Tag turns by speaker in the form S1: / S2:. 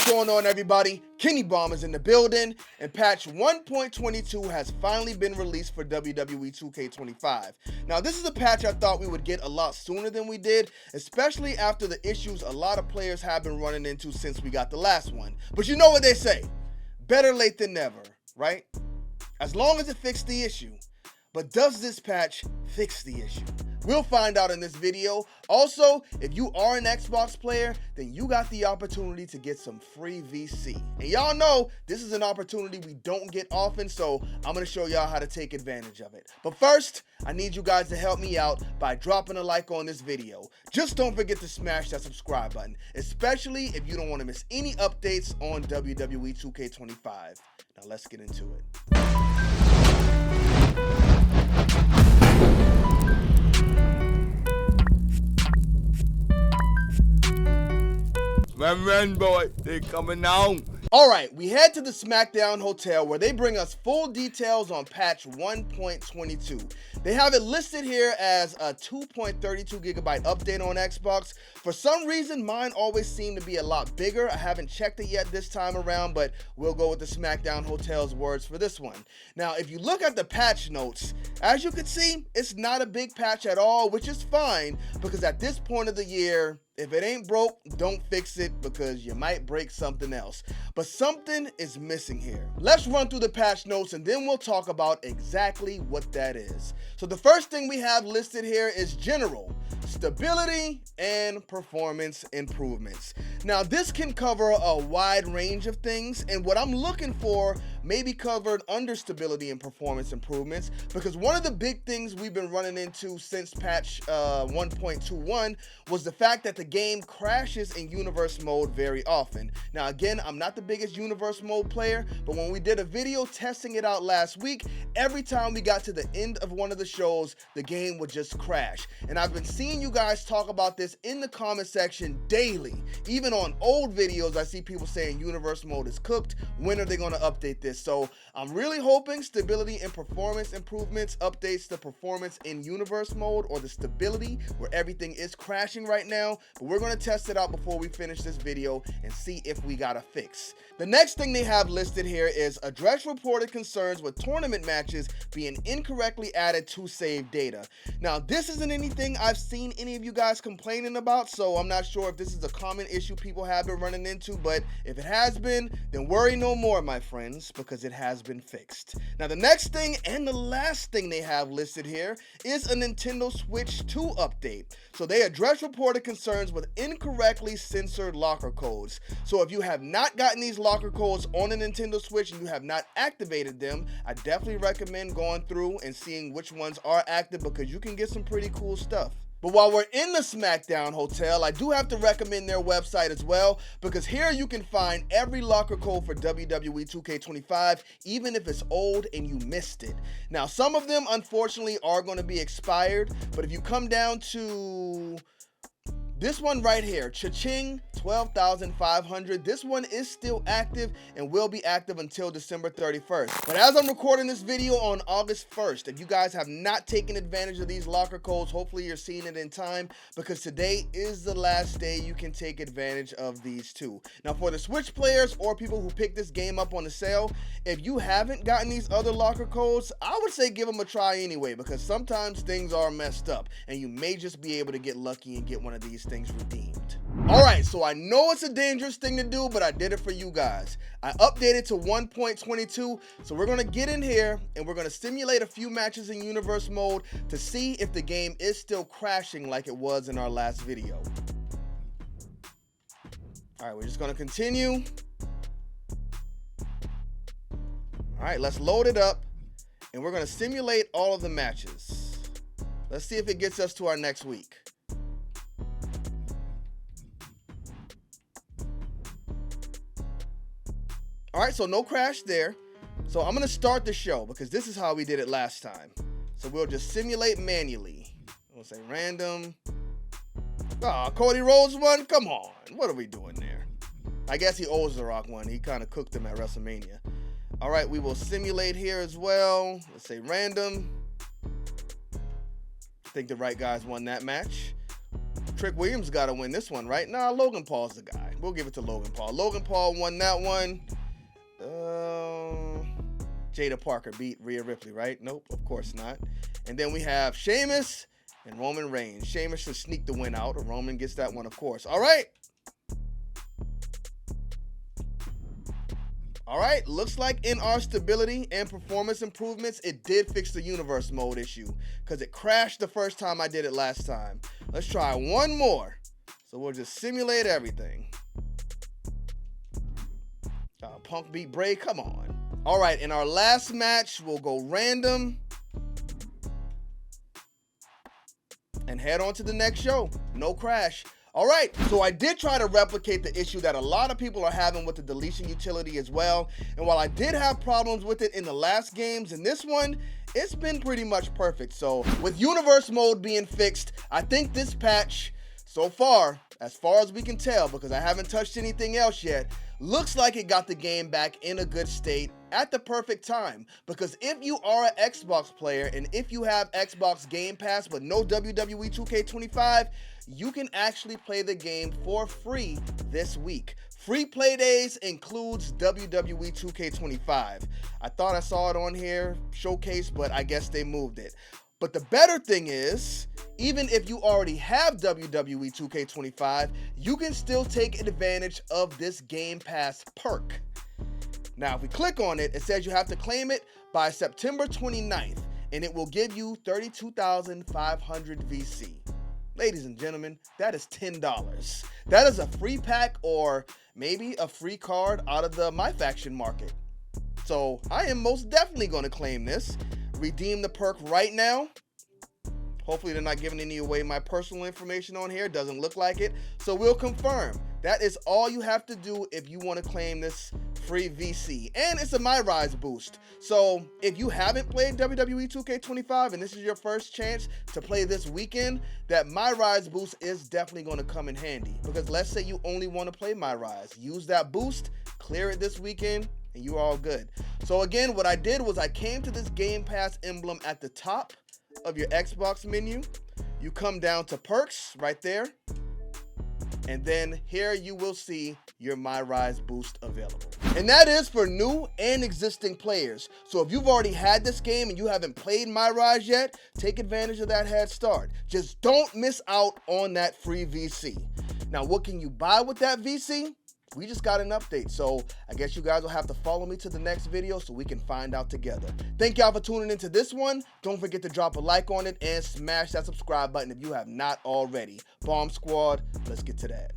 S1: going on, everybody? Kennybombx is in the building, and patch 1.22 has finally been released for WWE 2K25. Now, this is a patch I thought we would get a lot sooner than we did, especially after the issues a lot of players have been running into since we got the last one. But you know what they say, better late than never, right? As long as it fixed the issue. But does this patch fix the issue? We'll find out in this video. Also, if you are an Xbox player, then you got the opportunity to get some free VC. And y'all know this is an opportunity we don't get often, so I'm gonna show y'all how to take advantage of it. But first, I need you guys to help me out by dropping a like on this video. Just don't forget to smash that subscribe button, especially if you don't want to miss any updates on WWE 2K25. Now let's get into it.
S2: Run, boy, they coming on.
S1: Alright, we head to the SmackDown Hotel where they bring us full details on patch 1.22. They have it listed here as a 2.32 gigabyte update on Xbox. For some reason, mine always seem to be a lot bigger. I haven't checked it yet this time around, but we'll go with the SmackDown Hotel's words for this one. Now, if you look at the patch notes, as you can see, it's not a big patch at all, which is fine, because at this point of the year, if it ain't broke, don't fix it, because you might break something else. But something is missing here. Let's run through the patch notes and then we'll talk about exactly what that is. So the first thing we have listed here is general, stability, and performance improvements. Now this can cover a wide range of things, and what I'm looking for may be covered under stability and performance improvements, because one of the big things we've been running into since patch 1.21 was the fact that the game crashes in universe mode very often. Now again, I'm not the biggest universe mode player, but when we did a video testing it out last week, every time we got to the end of one of the shows, the game would just crash. And I've been seeing you guys talk about this in the comment section daily. Even on old videos, I see people saying universe mode is cooked. When are they going to update this? So I'm really hoping stability and performance improvements updates the performance in universe mode, or the stability where everything is crashing right now. But we're going to test it out before we finish this video and see if we got a fix. The next thing they have listed here is address reported concerns with tournament matches being incorrectly added to save data. Now, this isn't anything I've seen any of you guys complaining about, so I'm not sure if this is a common issue people have been running into, but if it has been, then worry no more, my friends, because it has been fixed. Now, the next thing and the last thing they have listed here is a Nintendo Switch 2 update. So they address reported concerns with incorrectly censored locker codes. So if you have not gotten these locker codes on a Nintendo Switch and you have not activated them, I definitely recommend going through and seeing which ones are active, because you can get some pretty cool stuff. But while we're in the SmackDown Hotel, I do have to recommend their website as well, because here you can find every locker code for WWE 2K25, even if it's old and you missed it. Now, some of them, unfortunately, are going to be expired, but if you come down to this one right here, Cha-Ching 12,500. This one is still active and will be active until December 31st. But as I'm recording this video on August 1st, if you guys have not taken advantage of these locker codes, hopefully you're seeing it in time, because today is the last day you can take advantage of these two. Now, for the Switch players or people who pick this game up on the sale, if you haven't gotten these other locker codes, I would say give them a try anyway, because sometimes things are messed up and you may just be able to get lucky and get one of these things redeemed. Alright, so I know it's a dangerous thing to do, but I did it for you guys. I updated to 1.22, so we're going to get in here and we're going to simulate a few matches in universe mode to see if the game is still crashing like it was in our last video. Alright, we're just going to continue. Alright, let's load it up and we're going to simulate all of the matches. Let's see if it gets us to our next week. All right, so no crash there. So I'm going to start the show, because this is how we did it last time. So we'll just simulate manually. We'll say random. Oh, Cody Rhodes one? Come on. What are we doing there? I guess he owes The Rock one. He kind of cooked him at WrestleMania. All right, we will simulate here as well. Let's say random. I think the right guys won that match. Trick Williams got to win this one, right? Nah, Logan Paul's the guy. We'll give it to Logan Paul. Logan Paul won that one. Jada Parker beat Rhea Ripley, right? Nope, of course not. And then we have Sheamus and Roman Reigns. Sheamus should sneak the win out. Roman gets that one, of course. All right. All right, looks like in our stability and performance improvements, it did fix the universe mode issue because it crashed the first time I did it last time. Let's try one more. So we'll just simulate everything. Punk beat Bray, come on. All right, in our last match, we'll go random and head on to the next show. No crash. All right, so I did try to replicate the issue that a lot of people are having with the deletion utility as well. And while I did have problems with it in the last games, in this one, it's been pretty much perfect. So with universe mode being fixed, I think this patch, so far as we can tell, because I haven't touched anything else yet, looks like it got the game back in a good state at the perfect time. Because if you are an Xbox player and if you have Xbox Game Pass but no WWE 2K25, you can actually play the game for free this week. Free play days includes WWE 2K25. I thought I saw it on here, showcase, but I guess they moved it. But the better thing is, even if you already have WWE 2K25, you can still take advantage of this Game Pass perk. Now, if we click on it, it says you have to claim it by September 29th, and it will give you 32,500 VC. Ladies and gentlemen, that is $10. That is a free pack or maybe a free card out of the My Faction market. So I am most definitely going to claim this. Redeem the perk right now. Hopefully they're not giving any away my personal information on here. Doesn't look like it. So we'll confirm. That is all you have to do if you want to claim this free VC. And it's a My Rise boost. So if you haven't played WWE 2K25 and this is your first chance to play this weekend, that My Rise boost is definitely going to come in handy. Because let's say you only want to play My Rise. Use that boost, clear it this weekend, and you're all good. So again, what I did was I came to this Game Pass emblem at the top of your Xbox menu. You come down to perks right there. And then here you will see your My Rise boost available. And that is for new and existing players. So if you've already had this game and you haven't played My Rise yet, take advantage of that head start. Just don't miss out on that free VC. Now, what can you buy with that VC? We just got an update, so I guess you guys will have to follow me to the next video so we can find out together. Thank y'all for tuning into this one. Don't forget to drop a like on it and smash that subscribe button if you have not already. Bomb Squad, let's get to that.